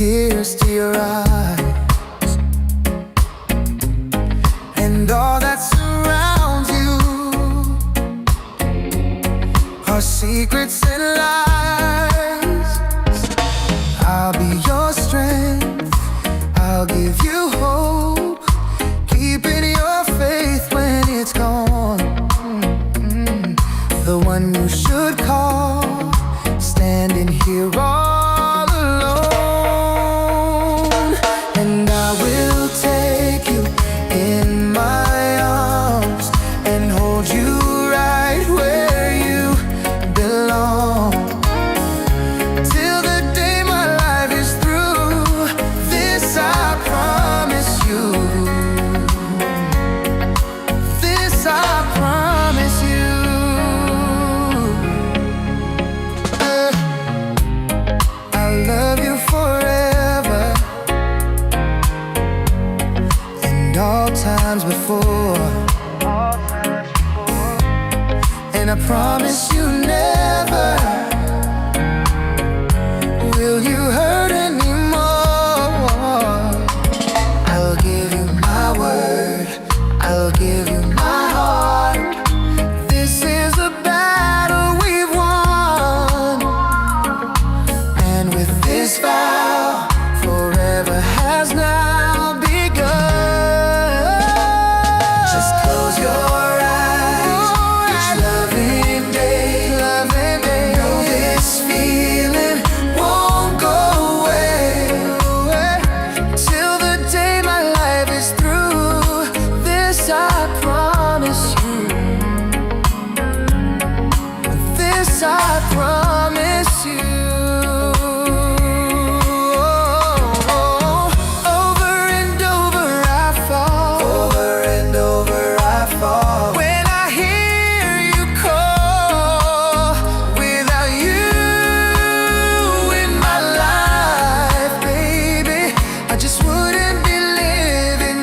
tears to your eyes, and all that surrounds you are secrets and lies. I'll be your strength, I'll give you hope, keeping your faith when it's gone. The one you should call, standing here all alone. And I will take you in my arms and hold you right where you belong, till the day my life is through. This I promise you, this I promise you. I'll love you forever, and all times before. And I promise you